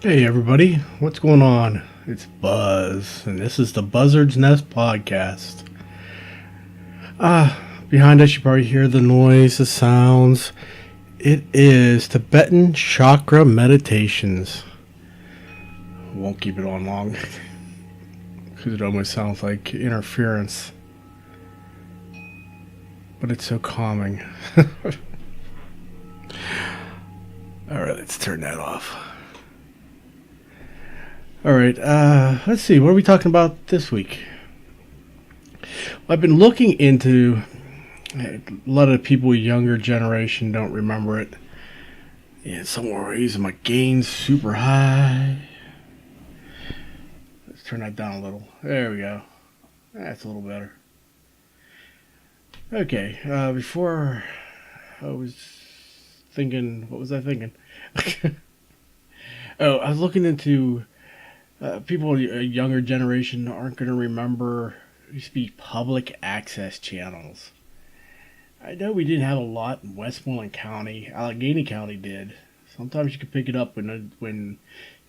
Hey everybody, what's going on? It's Buzz, and this is the Buzzard's Nest podcast. Behind us you probably hear the noise, the sounds. It is Tibetan chakra meditations. Won't keep it on long, because it almost sounds like interference. But it's so calming. Alright, let's turn that off. Alright, let's see, what are we talking about this week? I've been looking into a lot of people, younger generation, don't remember it. Yeah, somewhere using my gain super high. Let's turn that down a little. There we go. That's a little better. Okay, before I was thinking, what was I thinking? Oh, I was looking into people, a younger generation aren't going to remember. There used to be public access channels. I know we didn't have a lot in Westmoreland County. Allegheny County did. Sometimes you could pick it up when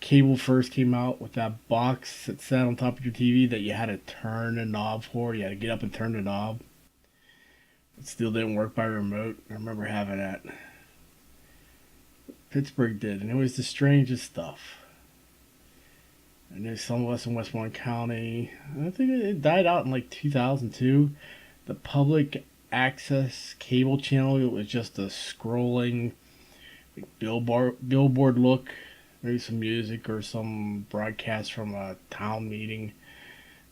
cable first came out with that box that sat on top of your TV that you had to turn the knob for. You had to get up and turn the knob. It still didn't work by remote. I remember having that. Pittsburgh did, and it was the strangest stuff. I know some of us in Westmoreland County, I think it died out in like 2002. The public access cable channel, it was just a scrolling like, billboard look, maybe some music or some broadcast from a town meeting.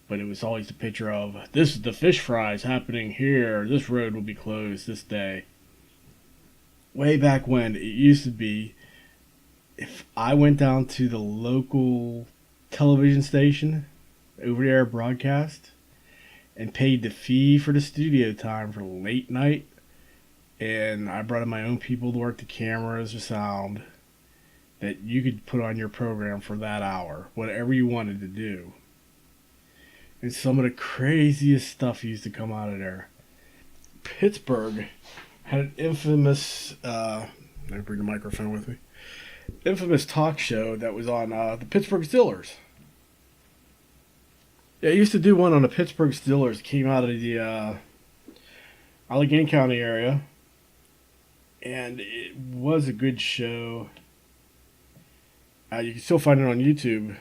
But it was always the picture of, this is the fish fries happening here, this road will be closed this day. Way back when, it used to be, if I went down to the local television station, over the air broadcast, and paid the fee for the studio time for late night, and I brought in my own people to work the cameras or sound, that you could put on your program for that hour, whatever you wanted to do. And some of the craziest stuff used to come out of there. Pittsburgh had an infamous, let me bring the microphone with me, infamous talk show that was on the Pittsburgh Steelers. Yeah, I used to do one on the Pittsburgh Steelers. It came out of the Allegheny County area. And it was a good show. You can still find it on YouTube.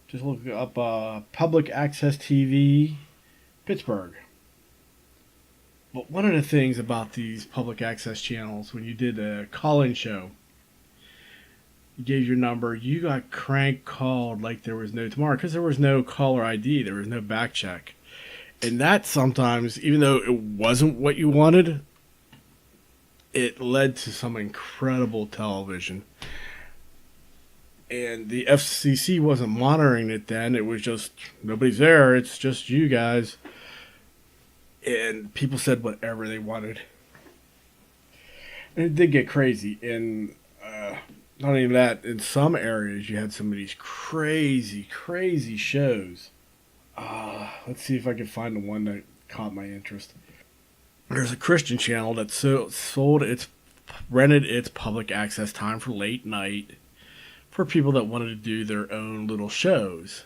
Just look up Public Access TV Pittsburgh. But one of the things about these public access channels, when you did a call-in show, you gave your number, you got crank called like there was no tomorrow because there was no caller ID, there was no back check. And that sometimes, even though it wasn't what you wanted, it led to some incredible television. And the FCC wasn't monitoring it then. It was just, nobody's there. It's just you guys. And people said whatever they wanted. And it did get crazy. And not only that, in some areas you had some of these crazy, crazy shows. Let's see if I can find the one that caught my interest. There's a Christian channel that rented its public access time for late night for people that wanted to do their own little shows.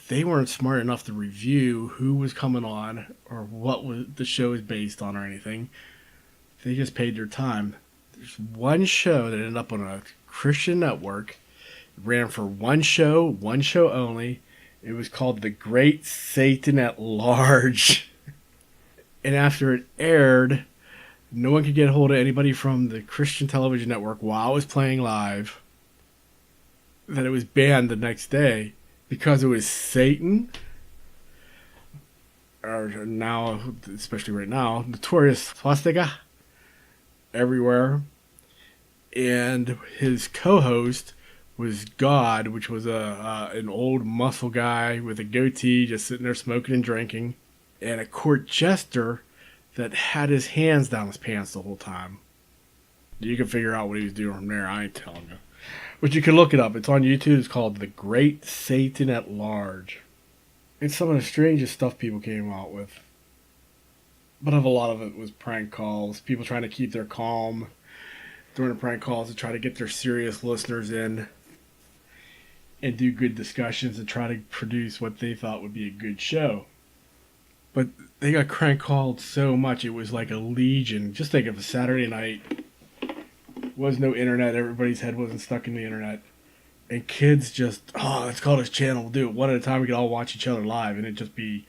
They weren't smart enough to review who was coming on or what the show was based on or anything. They just paid their time. There's one show that ended up on a Christian network. It ran for one show only. It was called The Great Satan at Large. And after it aired, no one could get a hold of anybody from the Christian television network while it was playing live. Then it was banned the next day because it was Satan, or now, especially right now, notorious swastika everywhere. And his co-host was God, which was an old muscle guy with a goatee just sitting there smoking and drinking, and a court jester that had his hands down his pants the whole time. You can figure out what he was doing from there. I ain't telling you. But you can look it up. It's on YouTube. It's called The Great Satan at Large. It's some of the strangest stuff people came out with. But a lot of it was prank calls. People trying to keep their calm. during the prank calls to try to get their serious listeners in and do good discussions and try to produce what they thought would be a good show. But they got crank called so much, it was like a legion. Just think of a Saturday night, was no internet, everybody's head wasn't stuck in the internet. And kids just, let's call this channel, we'll do it one at a time, we could all watch each other live, and it'd just be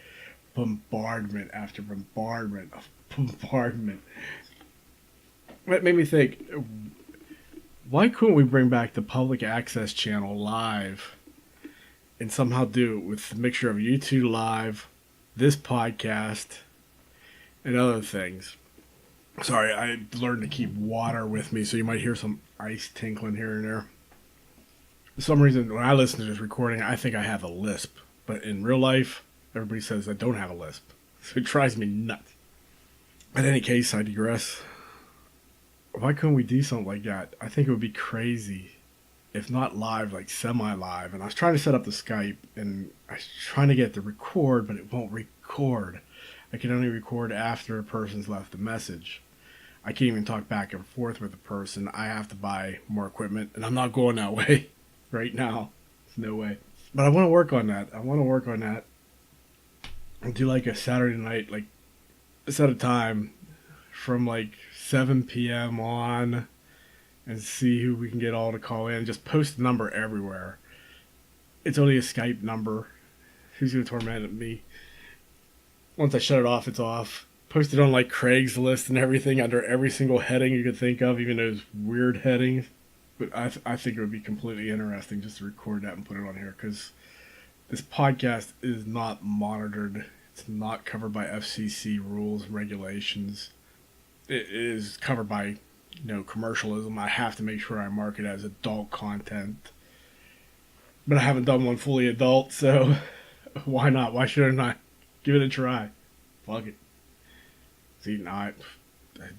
bombardment after bombardment of bombardment. That made me think, why couldn't we bring back the public access channel live and somehow do it with a mixture of YouTube Live, this podcast, and other things? Sorry, I learned to keep water with me, so you might hear some ice tinkling here and there. For some reason, when I listen to this recording, I think I have a lisp. But in real life, everybody says I don't have a lisp. So it drives me nuts. In any case, I digress. Why couldn't we do something like that? I think it would be crazy. If not live, like semi-live. And I was trying to set up the Skype, and I was trying to get it to record, but it won't record. I can only record after a person's left a message. I can't even talk back and forth with a person. I have to buy more equipment, and I'm not going that way right now. There's no way. But I want to work on that. And do like a Saturday night, like set a time from like 7 p.m. on and see who we can get all to call in. Just post the number everywhere. It's only a Skype number. Who's going to torment me? Once I shut it off, it's off. Posted on like Craigslist and everything under every single heading you could think of, even those weird headings. But I think it would be completely interesting just to record that and put it on here, because this podcast is not monitored. It's not covered by FCC rules and regulations. It is covered by, commercialism. I have to make sure I mark it as adult content. But I haven't done one fully adult, so why not? Why shouldn't I? Give it a try. Fuck it. See, now I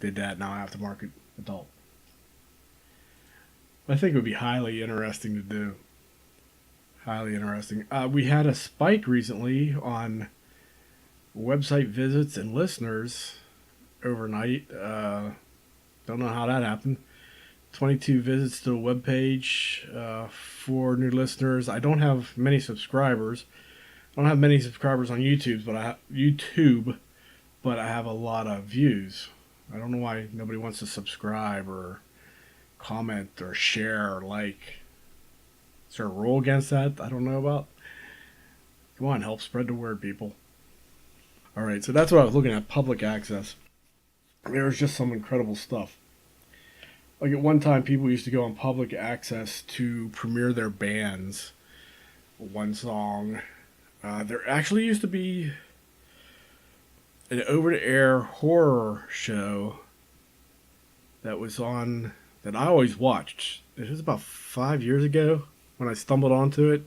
did that. Now I have to mark it adult. I think it would be highly interesting to do. Highly interesting. We had a spike recently on website visits and listeners overnight. Don't know how that happened. 22 visits to the webpage, 4 new listeners. I don't have many subscribers. I don't have many subscribers on YouTube, but I have a lot of views. I don't know why nobody wants to subscribe or comment or share or like. Is there a rule against that I don't know about? Come on, help spread the word, people. Alright, so that's what I was looking at, public access. There was just some incredible stuff. Like at one time, people used to go on public access to premiere their bands. One song. There actually used to be an over-the-air horror show that was on, that I always watched. It was about 5 years ago when I stumbled onto it.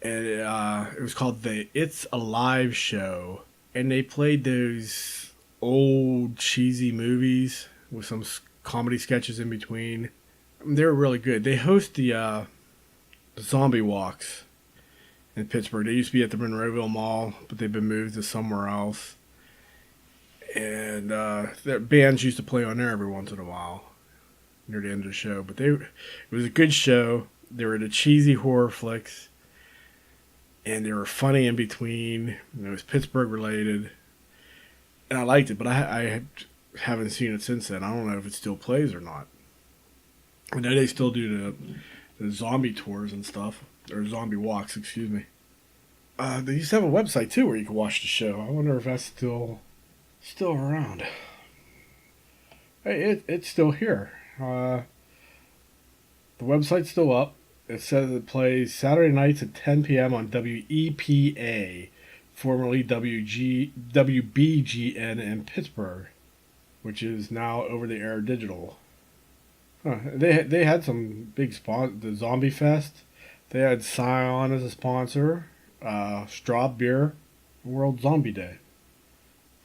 And it was called the It's Alive Show. And they played those old cheesy movies with some comedy sketches in between. They were really good. They host the zombie walks in Pittsburgh. They used to be at the Monroeville Mall, but they've been moved to somewhere else. And their bands used to play on there every once in a while near the end of the show. But it was a good show. They were the cheesy horror flicks, and they were funny in between. And it was Pittsburgh related, and I liked it. But I haven't seen it since then. I don't know if it still plays or not. I know they still do the zombie tours and stuff, or zombie walks, excuse me. They used to have a website too where you could watch the show. I wonder if that's still around. Hey, it's still here. The website's still up. It says it plays Saturday nights at 10 p.m. on WEPA, formerly WBGN in Pittsburgh, which is now over-the-air digital. They had some big sponsors. The Zombie Fest. They had Scion as a sponsor. Straub Beer. World Zombie Day.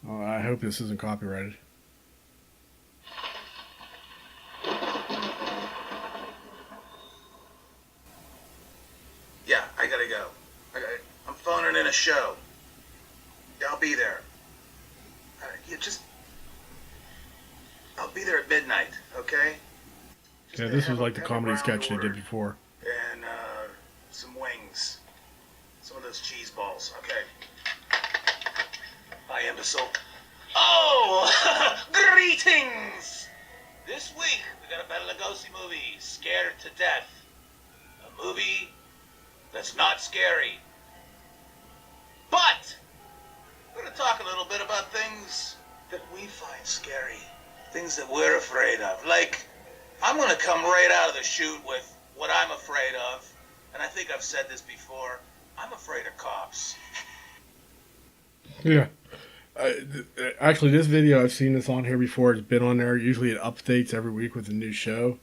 I hope this isn't copyrighted. Yeah, I gotta go. I'm phoning in a show. I'll be there. I'll be there at midnight, okay? Just Yeah, this was have like the a comedy round sketch they order did before. and some wings, some of those cheese balls. Okay. Hi, imbecile. Oh, greetings. This week we got a Bela Lugosi movie, Scared to Death. A movie that's not scary. But we're going to talk a little bit about things that we find scary. Things that we're afraid of. Like, I'm going to come right out of the chute with what I'm afraid of. And I think I've said this before. I'm afraid of cops. Yeah. Actually, this video, I've seen this on here before. It's been on there. Usually it updates every week with a new show.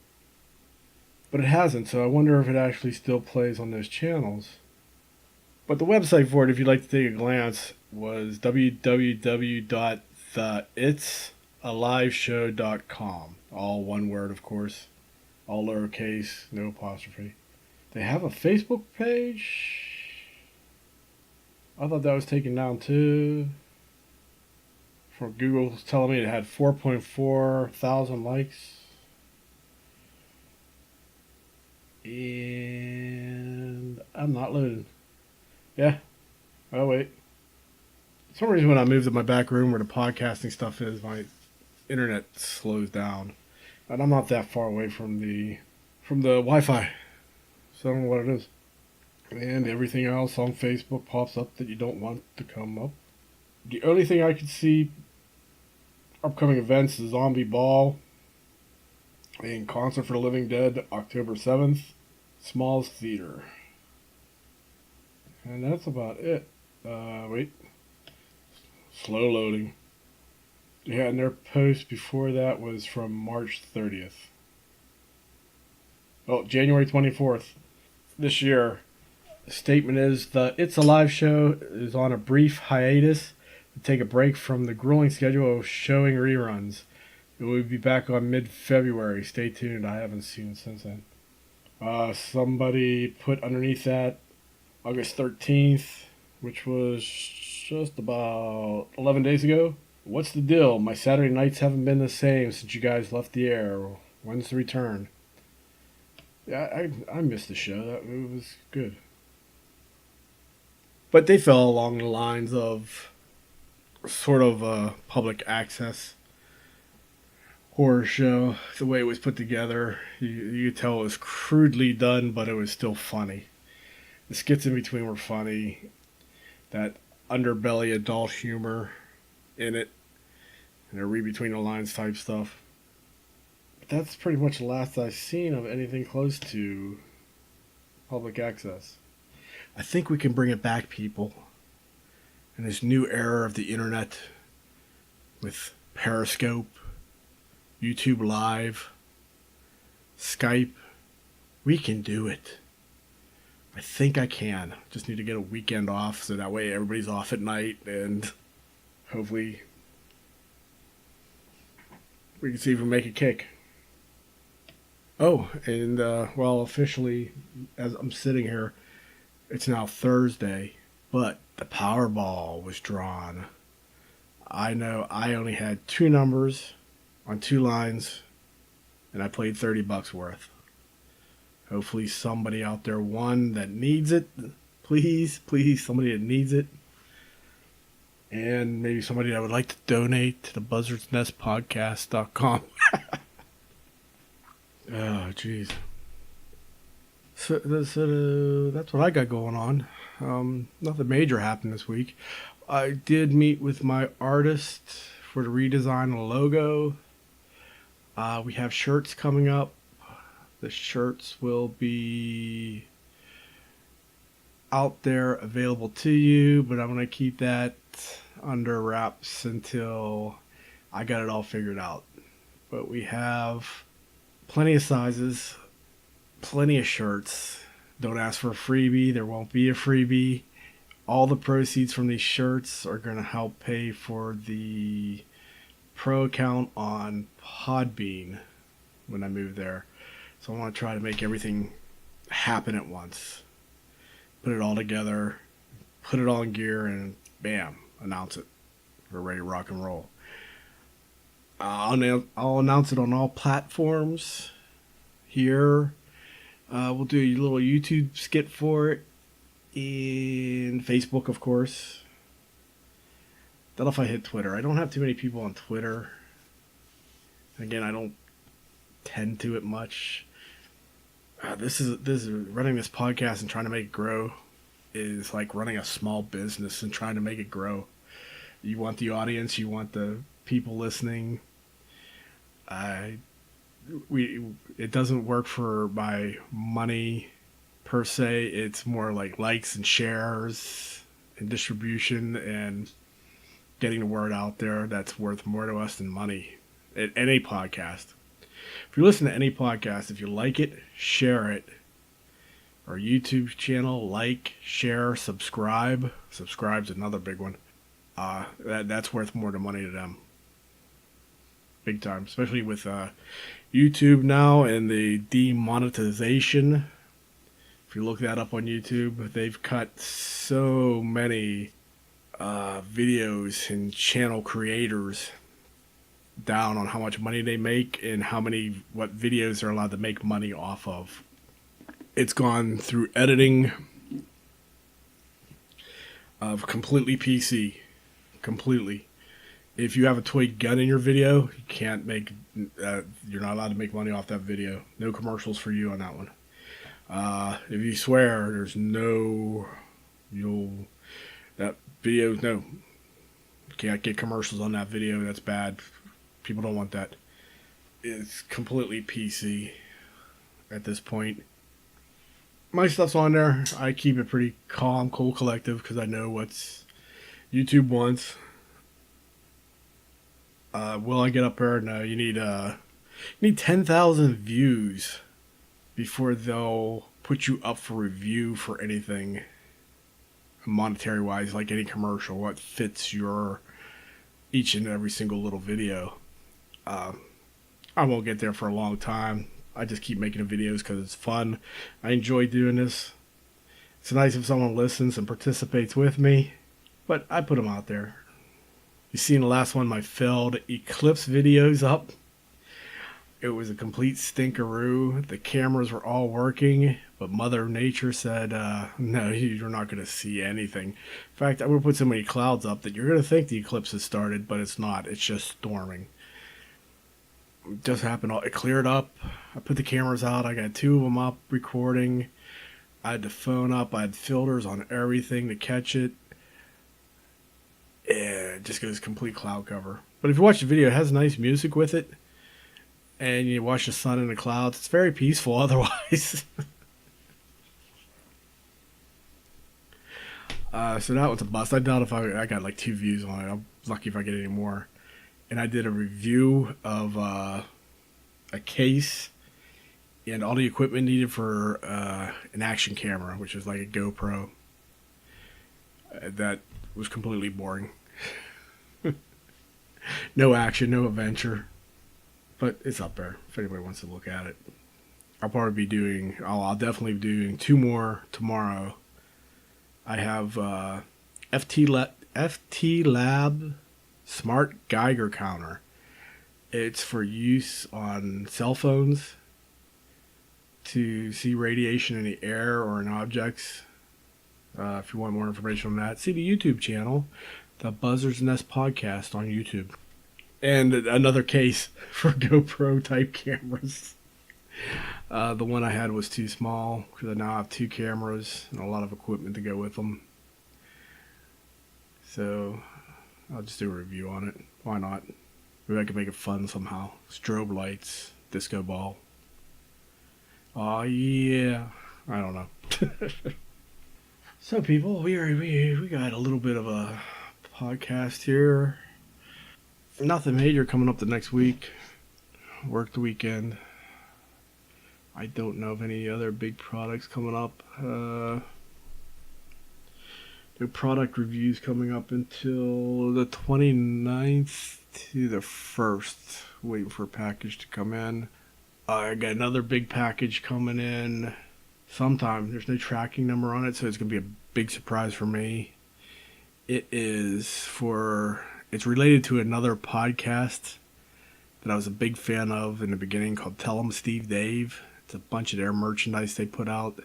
But it hasn't, so I wonder if it actually still plays on those channels. But the website for it, if you'd like to take a glance, was www.itsaliveshow.com. All one word, of course. All lowercase, no apostrophe. They have a Facebook page. I thought that was taken down too. From Google telling me it had 4.4 thousand likes. And I'm not loading. Yeah. Oh, wait. For some reason, when I move to my back room where the podcasting stuff is, my internet slows down. And I'm not that far away from the Wi-Fi. So I don't know what it is. And everything else on Facebook pops up that you don't want to come up. The only thing I could see upcoming events is Zombie Ball and Concert for the Living Dead, October 7th, Smalls Theater. And that's about it. Wait. Slow loading. Yeah, and their post before that was from March 30th. Oh, January 24th this year. The statement is the It's Alive show is on a brief hiatus to take a break from the grueling schedule of showing reruns. It will be back on mid-February. Stay tuned. I haven't seen it since then. Somebody put underneath that August 13th, which was just about 11 days ago. What's the deal? My Saturday nights haven't been the same since you guys left the air. When's the return? Yeah, I missed the show. It was good. But they fell along the lines of sort of a public access horror show. The way it was put together, you could tell it was crudely done, but it was still funny. The skits in between were funny. That underbelly adult humor in it. And a read between the lines type stuff. But that's pretty much the last I've seen of anything close to public access. I think we can bring it back, people. In this new era of the internet with Periscope, YouTube Live, Skype, we can do it. I think I can. Just need to get a weekend off so that way everybody's off at night and hopefully we can see if we make a kick. Oh, and well, officially, as I'm sitting here, it's now Thursday, but the Powerball was drawn. I know I only had 2 numbers on 2 lines, and I played $30 worth. Hopefully somebody out there won that needs it. Please, somebody that needs it. And maybe somebody that would like to donate to the Buzzard's Nest Podcast.com. Oh, jeez. So that's what I got going on. Nothing major happened this week. I did meet with my artist for the redesign of the logo. We have shirts coming up. The shirts will be out there available to you, but I'm going to keep that under wraps until I got it all figured out. But we have plenty of sizes, plenty of shirts. Don't ask for a freebie. There won't be a freebie. All the proceeds from these shirts are going to help pay for the pro account on Podbean when I move there. So I want to try to make everything happen at once. Put it all together, put it all in gear, and bam, announce it. We're ready to rock and roll. I'll announce it on all platforms here. We'll do a little YouTube skit for it. And Facebook, of course. Don't know if I hit Twitter. I don't have too many people on Twitter. Again, I don't tend to it much. This is running this podcast and trying to make it grow is like running a small business and trying to make it grow. You want the audience, you want the people listening. It doesn't work for my money per se. It's more like likes and shares and distribution and getting the word out there. That's worth more to us than money at any podcast. If you listen to any podcast, if you like it, share it. Our YouTube channel, like, share, subscribe. Subscribe's another big one. That's worth more than money to them. Big time. Especially with YouTube now and the demonetization. If you look that up on YouTube, they've cut so many videos and channel creators down on how much money they make and what videos they're allowed to make money off of. It's gone through editing of completely PC. Completely. If you have a toy gun in your video, you can't make. You're not allowed to make money off that video. No commercials for you on that one. If you swear, there's no. That video, no. You can't get commercials on that video. That's bad. People don't want that. It's completely PC at this point. My stuff's on there. I keep it pretty calm, cool, collective because I know what's YouTube wants. Will I get up there? No, you need 10,000 views before they'll put you up for review for anything monetary wise, like any commercial, what fits your each and every single little video. I won't get there for a long time. I just keep making the videos because it's fun. I enjoy doing this. It's nice if someone listens and participates with me, but I put them out there. You seen the last one, my failed eclipse videos up. It was a complete stinkeroo. The cameras were all working, but Mother Nature said, no, you're not going to see anything. In fact, I'm going to put so many clouds up that you're going to think the eclipse has started, but it's not. It's just storming. It just happened. It cleared up. I put the cameras out. I got 2 of them up recording. I had the phone up. I had filters on everything to catch it. Yeah, it just goes complete cloud cover. But if you watch the video, it has nice music with it. And you watch the sun in the clouds. It's very peaceful otherwise. So that was a bust. I doubt if I got like 2 views on it. I'm lucky if I get any more. And I did a review of a case and all the equipment needed for an action camera, which is like a GoPro. That was completely boring. No action, no adventure. But it's up there if anybody wants to look at it. I'll definitely be doing 2 more tomorrow. I have FT Lab Smart Geiger Counter. It's for use on cell phones to see radiation in the air or in objects. If you want more information on that, see the YouTube channel, the Buzzard's Nest podcast on YouTube. And another case for GoPro type cameras. The one I had was too small because I now have 2 cameras and a lot of equipment to go with them. So I'll just do a review on it. Why not? Maybe I can make it fun somehow. Strobe lights, disco ball. Oh yeah, I don't know. So people, we got a little bit of a podcast here. Nothing major coming up the next week. Work the weekend. I don't know of any other big products coming up. No product reviews coming up until the 29th to the 1st. Waiting for a package to come in. I got another big package coming in sometime. There's no tracking number on it, so it's going to be a big surprise for me. It's related to another podcast that I was a big fan of in the beginning called Tell 'em Steve Dave. It's a bunch of their merchandise they put out.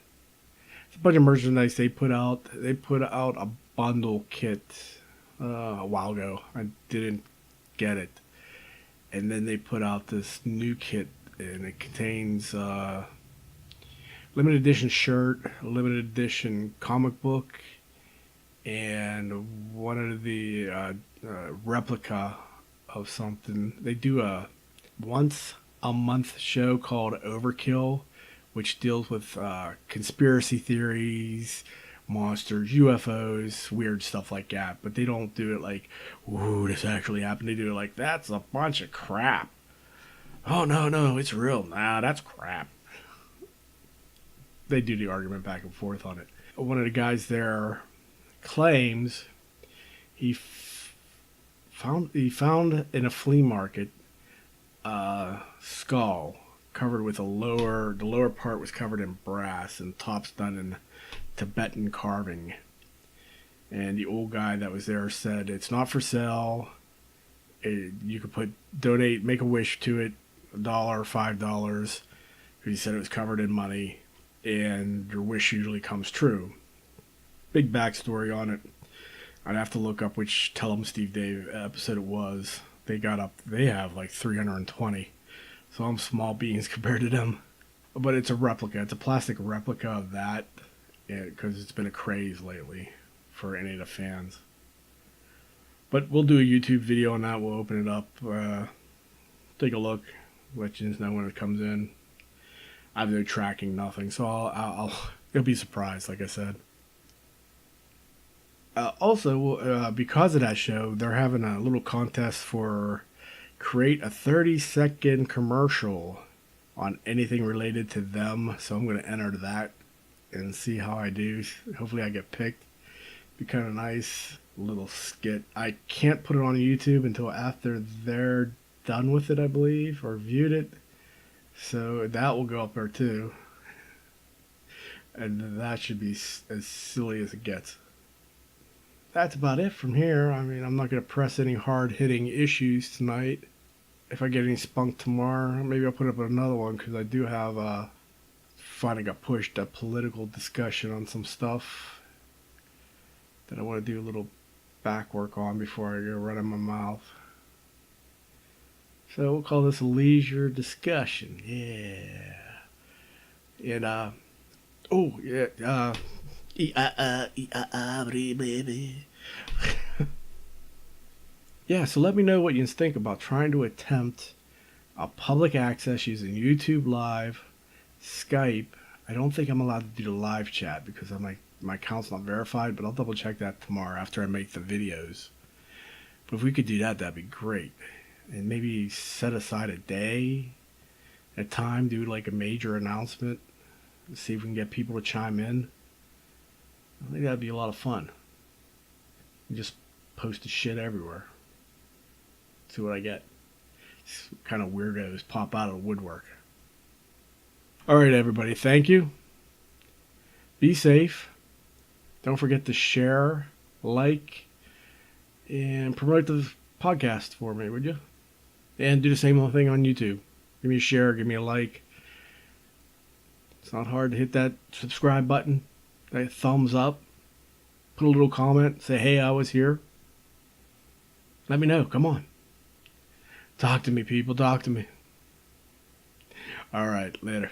It's a bunch of merchandise they put out. They put out a bundle kit a while ago. I didn't get it. And then they put out this new kit, and it contains limited edition shirt, a limited edition comic book, and one of the replica of something. They do a once a month show called Overkill, which deals with conspiracy theories, monsters, UFOs, weird stuff like that. But they don't do it like, ooh, this actually happened. They do it like, that's a bunch of crap. Oh, no, it's real. Nah, that's crap. They do the argument back and forth on it. One of the guys there claims he found in a flea market a skull covered with the lower part was covered in brass and top's done in Tibetan carving. And the old guy that was there said it's not for sale. You could donate, make a wish to it, $1, $5. He said it was covered in money, and your wish usually comes true. Big backstory on it. I'd have to look up which Tell 'em Steve Dave episode it was. They have like 320. So I'm small beans compared to them. But it's a replica. It's a plastic replica of that, because it's been a craze lately for any of the fans. But we'll do a YouTube video on that. We'll open it up. Take a look. Let you know when it comes in. I have no tracking, nothing. So you'll be surprised, like I said. Also, because of that show, they're having a little contest for create a 30-second commercial on anything related to them. So I'm going to enter that and see how I do. Hopefully I get picked. Be kind of nice little skit. I can't put it on YouTube until after they're done with it, I believe, or viewed it. So that will go up there too. And that should be as silly as it gets. That's about it from here. I mean, I'm not going to press any hard-hitting issues tonight. If I get any spunk tomorrow, maybe I'll put up another one, because I do have finally got pushed a political discussion on some stuff that I want to do a little back work on before I go running my mouth. So we'll call this a leisure discussion. Yeah. And baby. Yeah, so let me know what you think about trying to attempt a public access using YouTube Live, Skype. I don't think I'm allowed to do the live chat because my account's not verified, but I'll double check that tomorrow after I make the videos. But if we could do that, that'd be great. And maybe set aside a day, a time, do like a major announcement, see if we can get people to chime in. I think that'd be a lot of fun. Just post the shit everywhere. See what I get. It's kind of weirdos pop out of the woodwork. Alright, everybody. Thank you. Be safe. Don't forget to share, like, and promote the podcast for me, would you? And do the same thing on YouTube. Give me a share, give me a like. It's not hard to hit that subscribe button, that thumbs up. Put a little comment, say, hey, I was here. Let me know, come on. Talk to me, people, talk to me. Alright, later.